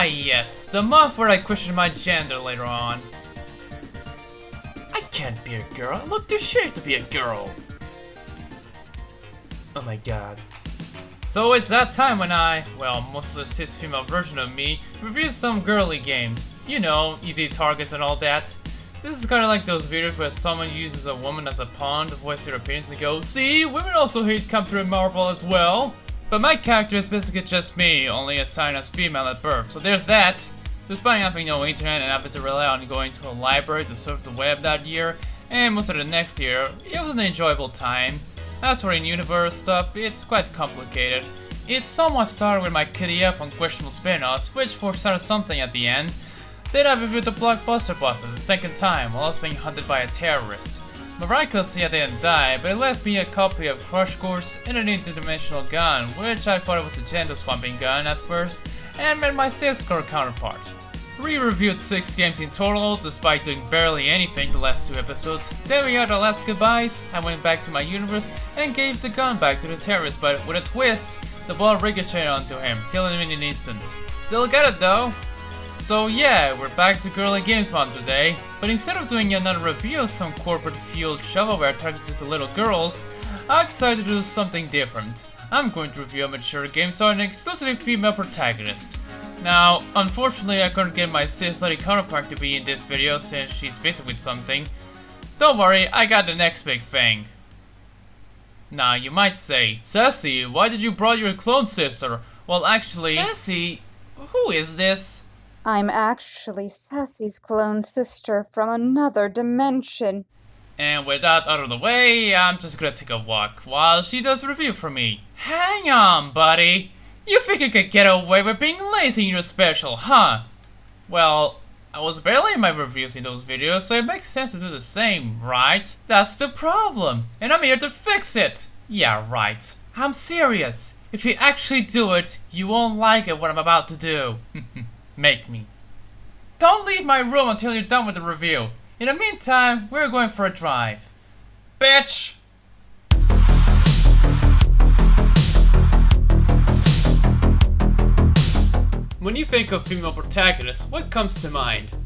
yes, the month where I question my gender later on. I can't be a girl, I look too shit to be a girl. Oh my god. So it's that time when I, well, mostly cis female version of me, reviews some girly games. You know, easy targets and all that. This is kinda like those videos where someone uses a woman as a pawn to voice their opinions and go, see, women also hate Captain Marvel as well. But my character is basically just me, only assigned as female at birth, so there's that. Despite having no internet and having to rely on going to a library to surf the web that year, and most of the next year, it was an enjoyable time. As for in-universe stuff, it's quite complicated. It somewhat started with my KDF on questionable spin-offs, which foreshadowed something at the end. Then I reviewed the Blockbuster Buster the second time while I was being hunted by a terrorist. Miraculously I didn't die, but it left me a copy of Crush Course and an interdimensional gun, which I thought it was a gender swapping gun at first, and met my sales score counterpart. Re-reviewed 6 games in total, despite doing barely anything the last 2 episodes. Then we had our last goodbyes, I went back to my universe and gave the gun back to the terrorist, but with a twist, the ball ricocheted onto him, killing him in an instant. Still got it though. So yeah, we're back to Girly Games Month today, but instead of doing another review of some corporate-fueled shovelware targeted to little girls, I decided to do something different. I'm going to review a mature game starring an exclusively female protagonist. Now, unfortunately I couldn't get my cis lady counterpart to be in this video since she's busy with something. Don't worry, I got the next big thing. Now, you might say, Sassy, why did you brought your clone sister? Well actually... Sassy? Who is this? I'm actually Sassy's clone sister from another dimension. And with that out of the way, I'm just gonna take a walk while she does a review for me. Hang on, buddy! You think you could get away with being lazy in your special, huh? Well, I was barely in my reviews in those videos, so it makes sense to do the same, right? That's the problem, and I'm here to fix it! Yeah, right. I'm serious. If you actually do it, you won't like it what I'm about to do. Make me. Don't leave my room until you're done with the review. In the meantime, we're going for a drive. Bitch! When you think of female protagonists, what comes to mind?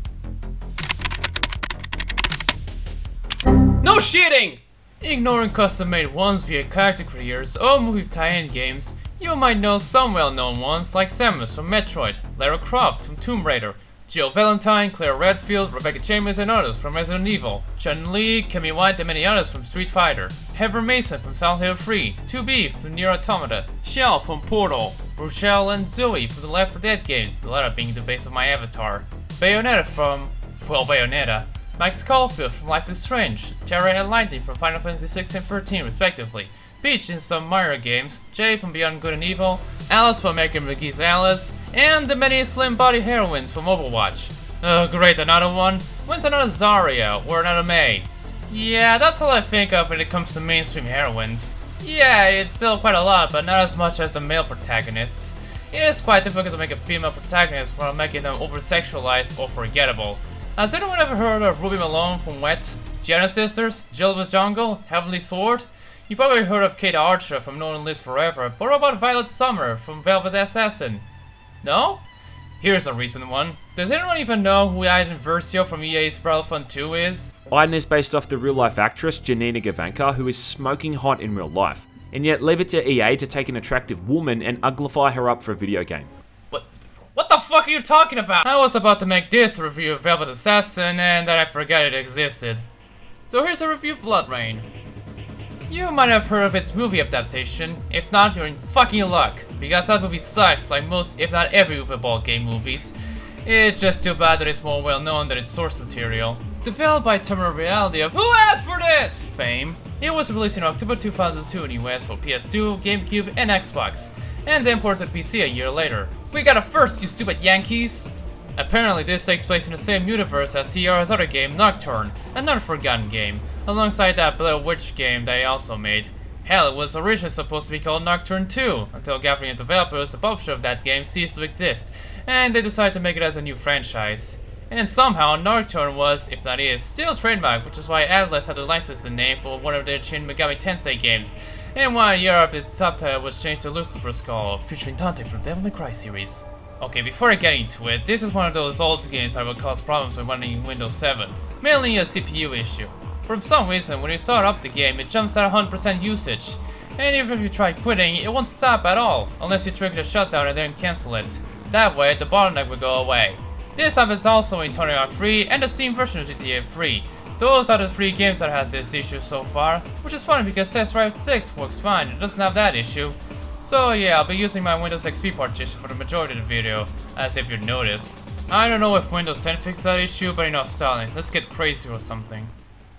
No shitting! Ignoring custom-made ones via character creators or movie tie-in games, you might know some well-known ones like Samus from Metroid, Lara Croft from Tomb Raider, Jill Valentine, Claire Redfield, Rebecca Chambers and others from Resident Evil, Chun-Li, Kimmy White and many others from Street Fighter, Heather Mason from Silent Hill 3, 2B from Nier Automata, Shell from Portal, Rochelle and Zoe from the Left 4 Dead games, the latter being the base of my avatar, Bayonetta from, well, Bayonetta, Max Caulfield from Life is Strange, Terra and Lightning from Final Fantasy 6 and 13 respectively, Peach in some Mario games, Jay from Beyond Good and Evil, Alice from American McGee's Alice, and the many slim body heroines from Overwatch. Oh great, another one? When's another Zarya or another Mei? Yeah, that's all I think of when it comes to mainstream heroines. Yeah, it's still quite a lot, but not as much as the male protagonists. It's quite difficult to make a female protagonist without making them over-sexualized or forgettable. Has anyone ever heard of Ruby Malone from Wet? Gianna Sisters? Jill with Jungle? Heavenly Sword? You probably heard of Kate Archer from No One Lives Forever, but what about Violet Summer from Velvet Assassin? No? Here's a recent one. Does anyone even know who Aiden Versio from EA's Battlefront 2 is? Aiden is based off the real-life actress Janina Gavankar, who is smoking hot in real life, and yet leave it to EA to take an attractive woman and uglify her up for a video game. What the fuck are you talking about? I was about to make this review of Velvet Assassin and then I forgot it existed. So here's a review of BloodRayne. You might have heard of its movie adaptation. If not, you're in fucking luck, because that movie sucks like most, if not every football game movies. It's just too bad that it's more well known than its source material. Developed by Terminal Reality of Who Asked For This? Fame, it was released in October 2002 in the US for PS2, GameCube, and Xbox, and then ported to PC a year later. We got a first, you stupid Yankees! Apparently this takes place in the same universe as Sierra's other game, Nocturne, another forgotten game, alongside that Blair Witch game they also made. Hell, it was originally supposed to be called Nocturne 2, until gathering of developers, the publisher of that game, ceased to exist, and they decided to make it as a new franchise. And somehow, Nocturne was, if not is, still trademarked, which is why Atlas had to license the name for one of their Shin Megami Tensei games, and 1 year after its subtitle was changed to Lucifer's Call, featuring Dante from Devil May Cry series. Okay, before I get into it, this is one of those old games that will cause problems when running Windows 7, mainly a CPU issue. For some reason, when you start up the game, it jumps at 100% usage, and even if you try quitting, it won't stop at all, unless you trigger the shutdown and then cancel it. That way, the bottleneck will go away. This stuff is also in Tony Hawk 3 and the Steam version of GTA 3. Those are the 3 games that has this issue so far, which is funny because Test Drive 6 works fine, it doesn't have that issue. So yeah, I'll be using my Windows XP partition for the majority of the video, as if you noticed. I don't know if Windows 10 fixed that issue, but enough stalling, let's get crazy or something.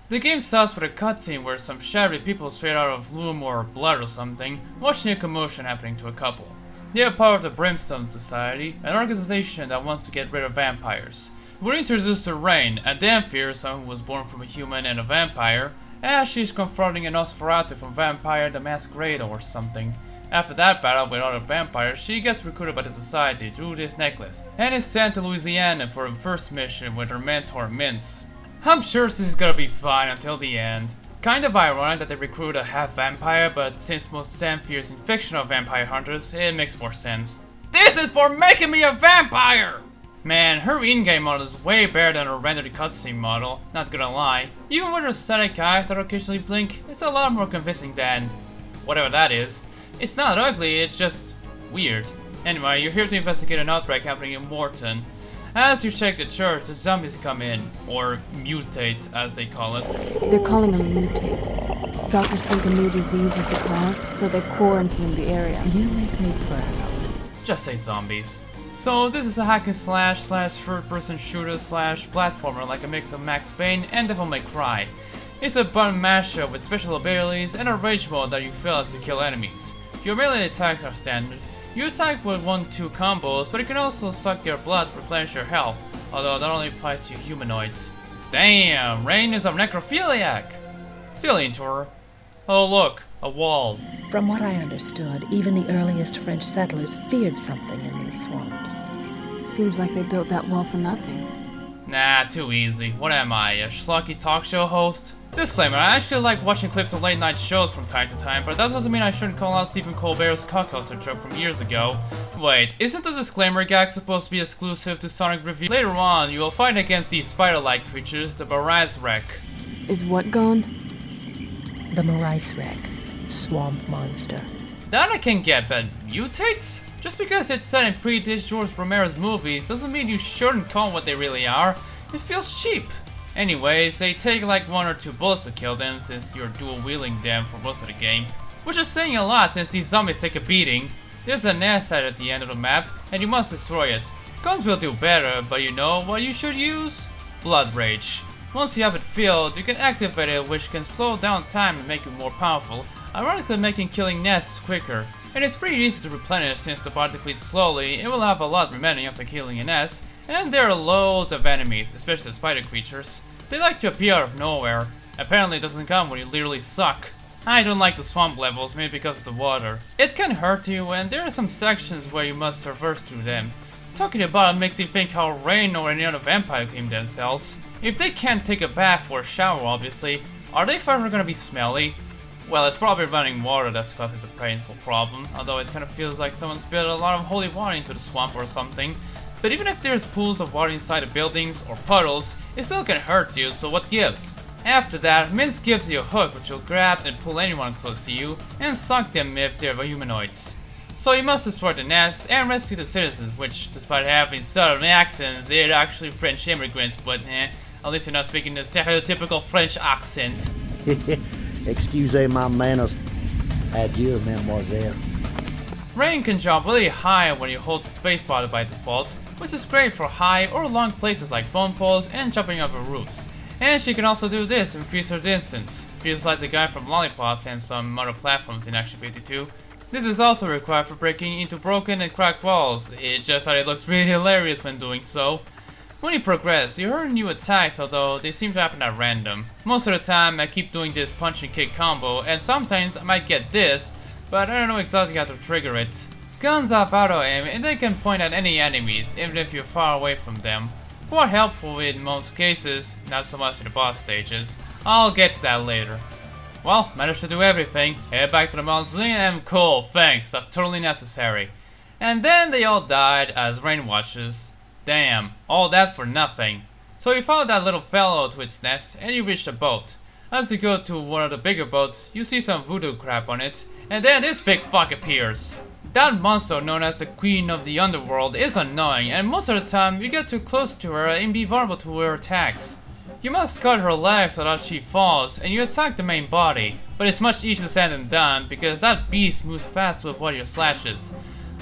The game starts with a cutscene where some shadowy people straight out of Loom or Blood or something, watching a commotion happening to a couple. They are part of the Brimstone Society, an organization that wants to get rid of vampires. We're introduced to Rain, a damn fearsome who was born from a human and a vampire, as she's confronting a Nosferatu from Vampire the Masquerade or something. After that battle with other vampires, she gets recruited by the society through this necklace, and is sent to Louisiana for her first mission with her mentor Mince. I'm sure this is gonna be fine until the end. Kind of ironic that they recruit a half vampire, but since most Stanfir is in fictional vampire hunters, it makes more sense. This is for making me a vampire! Man, her in-game model is way better than her rendered cutscene model, not gonna lie. Even with her static eyes that occasionally blink, it's a lot more convincing than whatever that is. It's not ugly, it's just weird. Anyway, you're here to investigate an outbreak happening in Morton. As you check the church, the zombies come in, or mutate as they call it. They're calling them mutates. Doctors think a new disease is the cause, so they quarantine the area. You make me proud. Just say zombies. So this is a hack and slash third person shooter slash platformer like a mix of Max Payne and Devil May Cry. It's a button mashup with special abilities and a rage mode that you fill as you kill enemies. Your melee attacks are standard. You attack with 1-2 combos, but you can also suck their blood to replenish your health, although that only applies to humanoids. Damn, Rain is a necrophiliac! Still into her. Oh look, a wall. From what I understood, even the earliest French settlers feared something in these swamps. Seems like they built that wall for nothing. Nah, too easy. What am I, a schlocky talk show host? Disclaimer, I actually like watching clips of late night shows from time to time, but that doesn't mean I shouldn't call out Stephen Colbert's cockhuster joke from years ago. Wait, isn't the disclaimer gag supposed to be exclusive to Sonic Review? Later on, you will fight against these spider-like creatures, the Barazrek. Is what gone? The Marisrek, swamp monster. That I can get, but mutates? Just because it's set in pre-George Romero's movies doesn't mean you shouldn't call what they really are. It feels cheap. Anyways, they take like 1 or 2 bullets to kill them since you're dual-wielding them for most of the game. Which is saying a lot since these zombies take a beating. There's a nest at the end of the map, and you must destroy it. Guns will do better, but you know what you should use? Blood Rage. Once you have it filled, you can activate it, which can slow down time and make you more powerful, ironically making killing nests quicker. And it's pretty easy to replenish since the bar depletes slowly, it will have a lot remaining after killing a nest. And there are loads of enemies, especially the spider creatures. They like to appear out of nowhere. Apparently it doesn't come when you literally suck. I don't like the swamp levels, maybe because of the water. It can hurt you, and there are some sections where you must traverse through them. Talking about it makes me think how Rain or any other vampire claim themselves. If they can't take a bath or a shower obviously, are they forever gonna be smelly? Well, it's probably running water that's causing the painful problem, although it kind of feels like someone spilled a lot of holy water into the swamp or something. But even if there's pools of water inside the buildings or puddles, it still can hurt you, so what gives? After that, Mince gives you a hook which will grab and pull anyone close to you, and suck them if they're humanoids. So you must destroy the nests and rescue the citizens, which, despite having southern accents, they're actually French immigrants, but at least you're not speaking the stereotypical French accent. Excusez my manners. Adieu, mademoiselle. Rain can jump really high when you hold the spacebar by default, which is great for high or long places like phone poles and jumping over roofs. And she can also do this, increase her distance. Feels like the guy from Lollipops and some other platforms in Action 52. This is also required for breaking into broken and cracked walls, it's just that it looks really hilarious when doing so. When you progress, you earn new attacks, although they seem to happen at random. Most of the time I keep doing this punch and kick combo, and sometimes I might get this, but I don't know exactly how to trigger it. Guns have auto aim and they can point at any enemies, even if you're far away from them. Quite helpful in most cases, not so much in the boss stages. I'll get to that later. Well, managed to do everything. Head back to the mausoleum and cool, thanks, that's totally necessary. And then they all died as rain washes. Damn, all that for nothing. So you follow that little fellow to its nest and you reach the boat. As you go to one of the bigger boats, you see some voodoo crap on it, and then this big fuck appears. That monster known as the Queen of the Underworld is annoying, and most of the time you get too close to her and be vulnerable to her attacks. You must cut her legs so that she falls, and you attack the main body, but it's much easier said than done because that beast moves fast to avoid your slashes.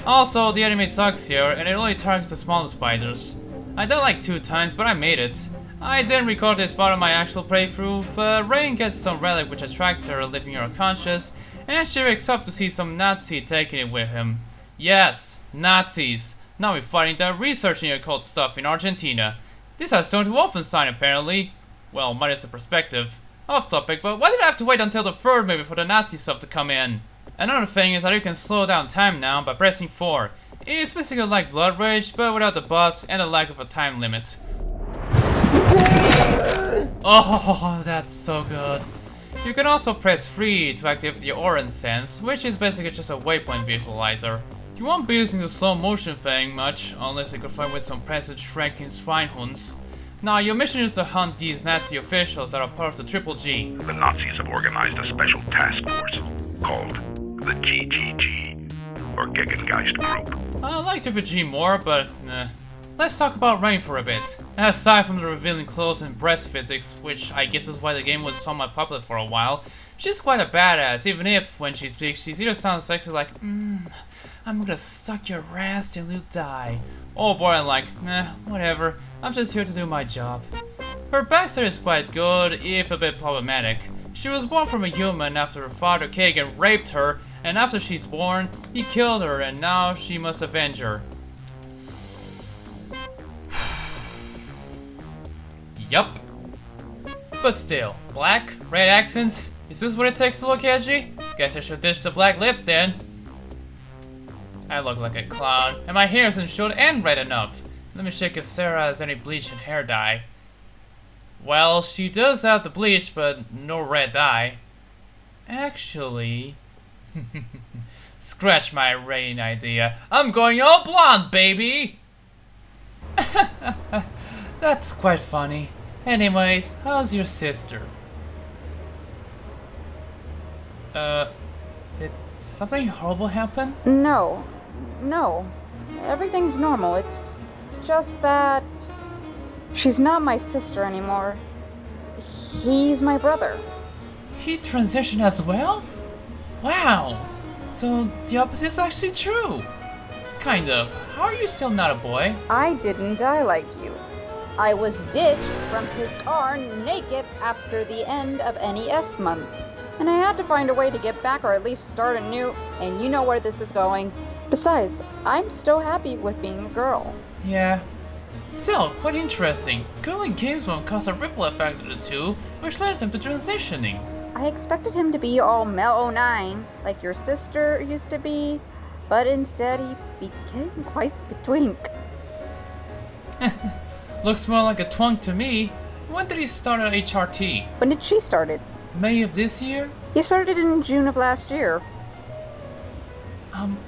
Also, the enemy sucks here, and it only targets the smaller spiders. I died like 2 times, but I made it. I didn't record this part of my actual playthrough, but Rain gets some relic which attracts her, leaving her unconscious, and she wakes up to see some Nazi taking it with him. Yes, Nazis. Now we're fighting the researching occult stuff in Argentina. This has turned to Wolfenstein apparently. Well, minus the perspective. Off topic, but why did I have to wait until the 3rd movie for the Nazi stuff to come in? Another thing is that you can slow down time now by pressing 4. It's basically like Blood Rage, but without the buffs and the lack of a time limit. Oh, that's so good. You can also press 3 to activate the Orange Sense, which is basically just a waypoint visualizer. You won't be using the slow motion thing much, unless you confront with some present shrinking swinehunds. Now, your mission is to hunt these Nazi officials that are part of the Triple G. The Nazis have organized a special task force called the GGG, or Gegengeist Group. I like Triple G more, but let's talk about Rain for a bit. Aside from the revealing clothes and breast physics, which I guess is why the game was somewhat popular for a while, she's quite a badass, even if, when she speaks, she either sounds sexy like, I'm gonna suck your ass till you die. Or boring like, whatever, I'm just here to do my job. Her backstory is quite good, if a bit problematic. She was born from a human after her father Kagan raped her, and after she's born, he killed her, and now she must avenge her. Yup. But still, black, red accents, is this what it takes to look edgy? Guess I should ditch the black lips then. I look like a clown, and my hair isn't short and red enough. Let me check if Sarah has any bleach and hair dye. Well, she does have the bleach, but no red dye. Actually... Scratch my Rain idea. I'm going all blonde, baby! That's quite funny. Anyways, how's your sister? Did something horrible happen? No. Everything's normal. It's just that she's not my sister anymore. He's my brother. He transitioned as well? Wow! So the opposite is actually true. Kind of. How are you still not a boy? I didn't die like you. I was ditched from his car naked after the end of NES month. And I had to find a way to get back or at least start anew, and you know where this is going. Besides, I'm still happy with being a girl. Yeah. Still, quite interesting. Girly games won't cause a ripple effect of the two, which led them to transitioning. I expected him to be all Mel 09, like your sister used to be, but instead he became quite the twink. Looks more like a twunk to me. When did he start at HRT? When did she start it? May of this year? He started in June of last year.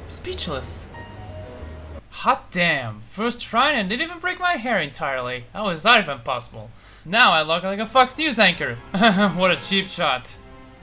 Speechless. Hot damn. First try and didn't even break my hair entirely. How is that even possible? Now I look like a Fox News anchor. What a cheap shot.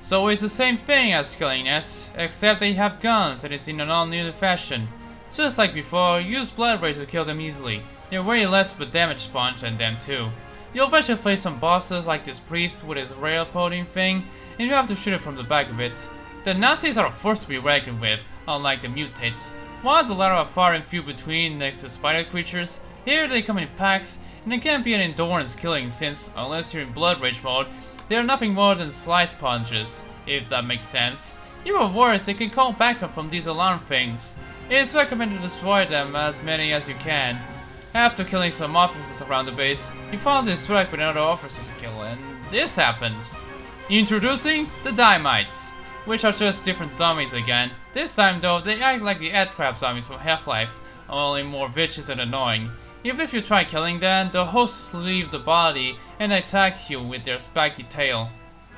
So it's the same thing as killing Ness, except they have guns and it's in an all-new fashion. Just like before, use BloodRayne to kill them easily. They're way less of a damage sponge than them too. You'll eventually face some bosses like this priest with his railroading thing, and you have to shoot it from the back of it. The Nazis are a force to be reckoned with, unlike the mutates. While the latter are far and few between next to spider creatures, here they come in packs, and it can't be an endurance killing since, unless you're in Blood Rage mode, they are nothing more than slice punches, if that makes sense. Even worse, they can call backup from these alarm things. It's recommended to destroy them as many as you can. After killing some officers around the base, you follow a strike with another officer to kill, and this happens. Introducing the Dynamites, which are just different zombies again. This time though, they act like the Headcrab zombies from Half-Life, only more vicious and annoying. Even if you try killing them, the hosts leave the body and attack you with their spiky tail.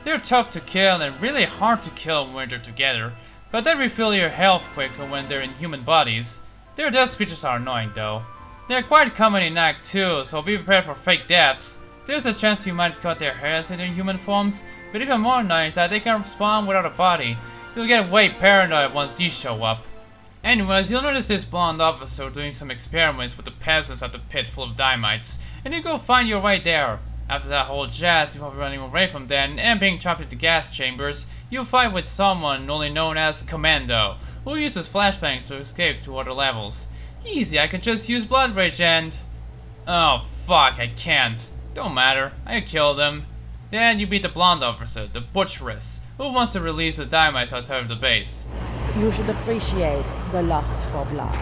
They're tough to kill and really hard to kill when they're together, but they refill your health quicker when they're in human bodies. Their death screeches are annoying though. They're quite common in Act 2, so be prepared for fake deaths. There's a chance you might cut their heads in their human forms, but even more annoying is that they can spawn without a body. You'll get way paranoid once these show up. Anyways, you'll notice this blonde officer doing some experiments with the peasants at the pit full of dynamites, and you go find your way there. After that whole jazz of running away from them and being trapped in the gas chambers, you'll fight with someone only known as Commando, who uses flashbangs to escape to other levels. Easy, I can just use BloodRayne and... Oh fuck, I can't. Don't matter, I killed him. Then you beat the blonde officer, the butcheress, who wants to release the dynamites outside of the base. You should appreciate the lust for blood.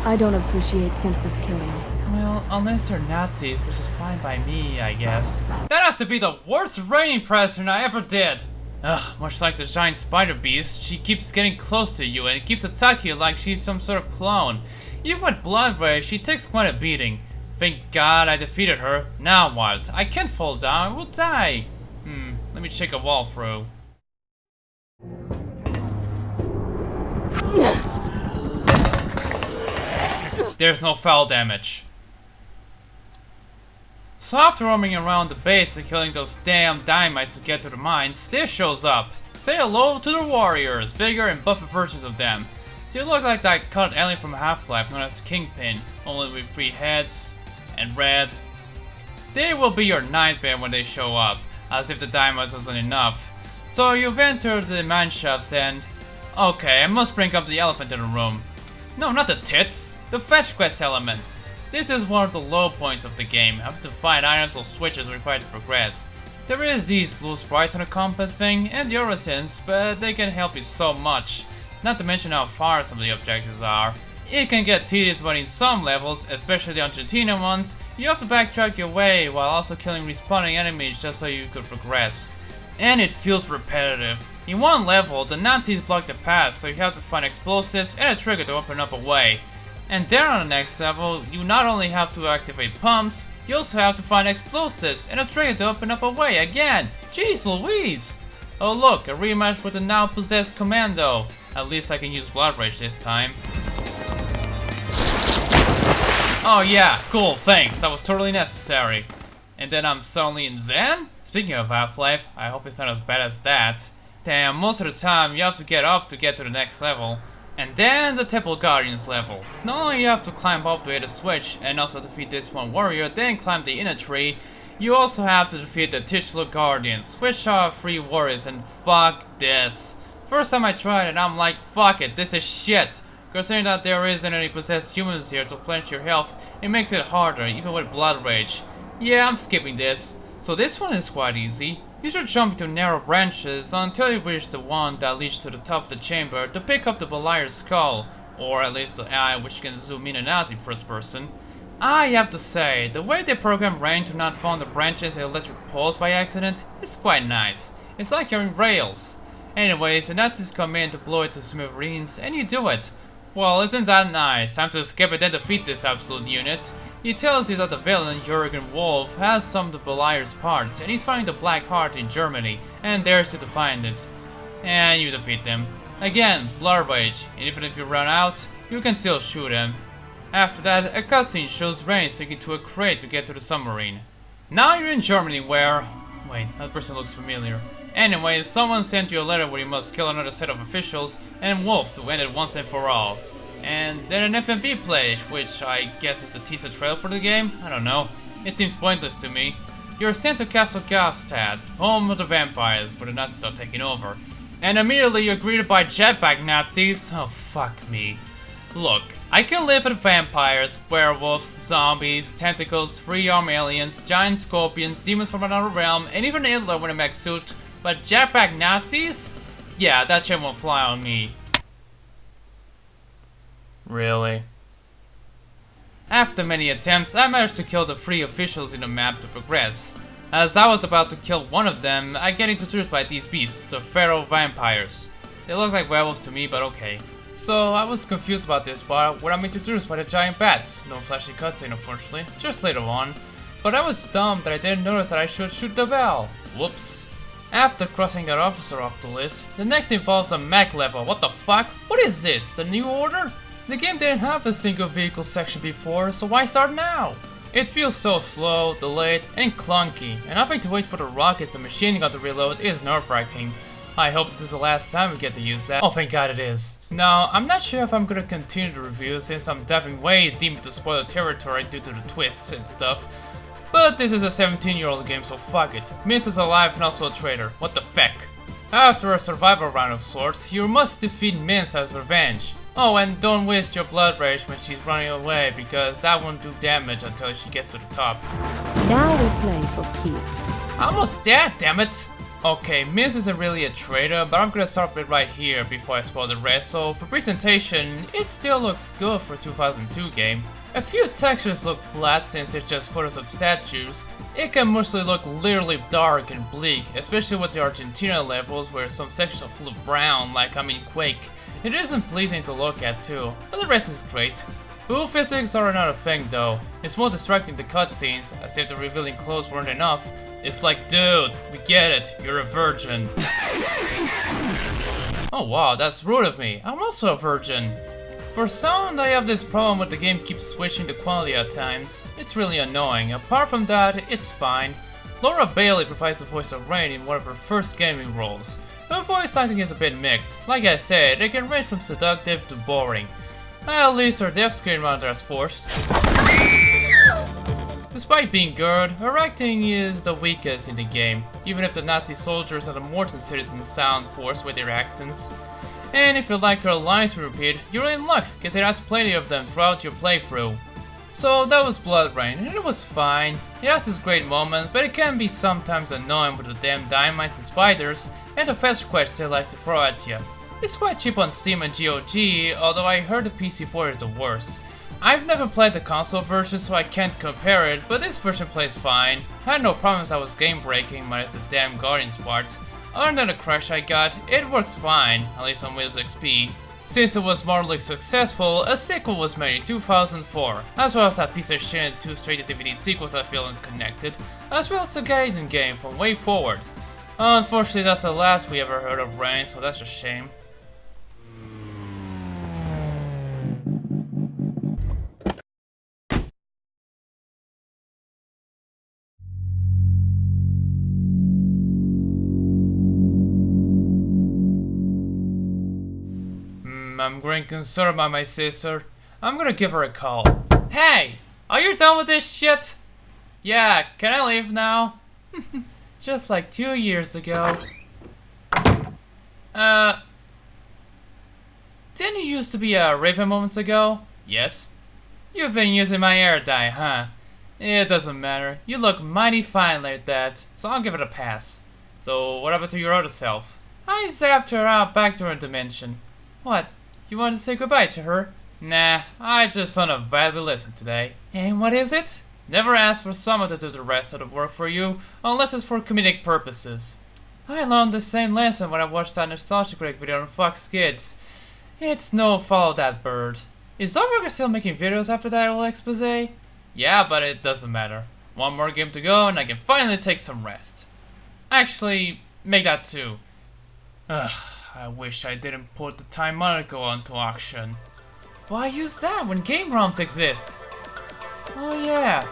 I don't appreciate senseless killing. Well, unless they're Nazis, which is fine by me, I guess. That has to be the worst Rain impression I ever did! Ugh, much like the giant spider beast, she keeps getting close to you and keeps attacking you like she's some sort of clone. Even with BloodRayne, she takes quite a beating. Thank God I defeated her. Now what? I can't fall down, I will die. Let me check a wall through. There's no fall damage. So after roaming around the base and killing those damn dynamites to get to the mines, this shows up. Say hello to the warriors, bigger and buffer versions of them. They look like that cut alien from Half-Life known as the Kingpin, only with 3 heads and red. They will be your nightmare when they show up, as if the dynamites wasn't enough. So you've entered the mine shafts and... Okay, I must bring up the elephant in the room. No, not the tits, the fetch quest elements. This is one of the low points of the game, having to find items or switches required to progress. There is these blue sprites on the compass thing and the Origins, but they can help you so much. Not to mention how far some of the objectives are. It can get tedious, but in some levels, especially the Argentina ones, you have to backtrack your way while also killing respawning enemies just so you could progress. And it feels repetitive. In one level, the Nazis block the path, so you have to find explosives and a trigger to open up a way. And there on the next level, you not only have to activate pumps, you also have to find explosives and a trigger to open up a way again. Jeez Louise! Oh look, a rematch with the now possessed Commando. At least I can use BloodRayne this time. Oh yeah, cool, thanks, that was totally necessary. And then I'm suddenly in Zen? Speaking of Half-Life, I hope it's not as bad as that. Damn, most of the time you have to get up to get to the next level. And then the Temple Guardians level. Not only you have to climb up to hit a switch and also defeat this one warrior, then climb the inner tree, you also have to defeat the Titular Guardians, which are 3 warriors, and fuck this. First time I tried it, I'm like, fuck it, this is shit. Considering that there isn't any possessed humans here to replenish your health, it makes it harder, even with BloodRayne. Yeah, I'm skipping this. So this one is quite easy. You should jump into narrow branches until you reach the one that leads to the top of the chamber to pick up the Belier's skull, or at least the eye which can zoom in and out in first person. I have to say, the way they program Rain to not fall on the branches and electric poles by accident is quite nice. It's like you're in Rails. Anyways, the Nazis come in to blow it to smithereens, and you do it. Well, isn't that nice? Time to skip it and defeat this absolute unit. He tells you that the villain, Jurgen Wolf, has some of the Belier's parts, and he's finding the Black Heart in Germany, and dares you to find it. And you defeat them. Again, BloodRayne, and even if you run out, you can still shoot him. After that, a cutscene shows Rain sinking to a crate to get to the submarine. Now you're in Germany where... Wait, that person looks familiar. Anyway, someone sent you a letter where you must kill another set of officials and Wolf to end it once and for all. And then an FMV plays, which I guess is the teaser trailer for the game? I don't know. It seems pointless to me. You're sent to Castle Gastad, home of the vampires, where the Nazis are taking over. And immediately you're greeted by jetpack Nazis. Oh, fuck me. Look, I can live with vampires, werewolves, zombies, tentacles, 3-armed aliens, giant scorpions, demons from another realm, and even Hitler with a mech suit. But jetpack Nazis? Yeah, that shit won't fly on me. Really? After many attempts, I managed to kill the 3 officials in the map to progress. As I was about to kill one of them, I get introduced by these beasts, the feral vampires. They look like werewolves to me, but okay. So I was confused about this part when I'm introduced by the giant bats. No flashy cutscene unfortunately, just later on. But I was dumb that I didn't notice that I should shoot the bell. Whoops. After crossing that officer off the list, the next involves a mech level. What the fuck? What is this? The new order? The game didn't have a single vehicle section before, so why start now? It feels so slow, delayed, and clunky, and having to wait for the rockets and machine gun to reload is nerve-wracking. I hope this is the last time we get to use that. Oh, thank God it is. Now, I'm not sure if I'm gonna continue the review since I'm diving way deep into spoiler territory due to the twists and stuff. But this is a 17-year-old game, so fuck it. Mince is alive and also a traitor. What the feck? After a survival round of sorts, you must defeat Mince as revenge. Oh, and don't waste your blood rage when she's running away, because that won't do damage until she gets to the top. Now we play for keeps. Almost dead, damn it! Okay, Mince isn't really a traitor, but I'm gonna start with right here before I spoil the rest, so for presentation, it still looks good for a 2002 game. A few textures look flat since it's just photos of statues. It can mostly look literally dark and bleak, especially with the Argentina levels where some sections are full of brown, like I'm in Quake. It isn't pleasing to look at too, but the rest is great. Blue physics are another thing though. It's more distracting the cutscenes, as if the revealing clothes weren't enough. It's like, dude, we get it, you're a virgin. Oh wow, that's rude of me. I'm also a virgin. For sound, I have this problem with the game keeps switching the quality at times. It's really annoying. Apart from that, it's fine. Laura Bailey provides the voice of Rain in one of her first gaming roles. Her voice acting is a bit mixed. Like I said, it can range from seductive to boring. At least her death screen render is forced. Despite being good, her acting is the weakest in the game, even if the Nazi soldiers and the Morton citizens sound forced with their accents. And if you like her lines to repeat, you're in luck, because it has plenty of them throughout your playthrough. So that was BloodRayne, and it was fine. It has its great moments, but it can be sometimes annoying with the damn dynamites and spiders, and the fetch quests it likes to throw at you. It's quite cheap on Steam and GOG, although I heard the PC port is the worst. I've never played the console version, so I can't compare it, but this version plays fine. I had no problems that was game breaking minus the damn Guardians parts. Other than the crash I got, it works fine, at least on Windows XP. Since it was moderately successful, a sequel was made in 2004, as well as that piece of shit and 2 straight-to-DVD sequels that feel unconnected, as well as the Gaiden game from Way Forward. Unfortunately, that's the last we ever heard of Rain, so that's a shame. I'm growing concerned about my sister. I'm gonna give her a call. Hey! Are you done with this shit? Yeah, can I leave now? Just like 2 years ago. Didn't you used to be a Raven moments ago? Yes. You've been using my air dye, huh? It doesn't matter. You look mighty fine like that, so I'll give it a pass. So, what happened to your other self? I zapped her out back to her dimension. What? You want to say goodbye to her? Nah, I just want to valuably listen today. And what is it? Never ask for someone to do the rest of the work for you, unless it's for comedic purposes. I learned the same lesson when I watched that Nostalgia Critic video on Fox Kids. It's no follow that bird. Is Overwatch still making videos after that old expose? Yeah, but it doesn't matter. One more game to go and I can finally take some rest. Actually, make that 2. Ugh. I wish I didn't put the Time Monaco onto auction. Why use that when game ROMs exist? Oh yeah,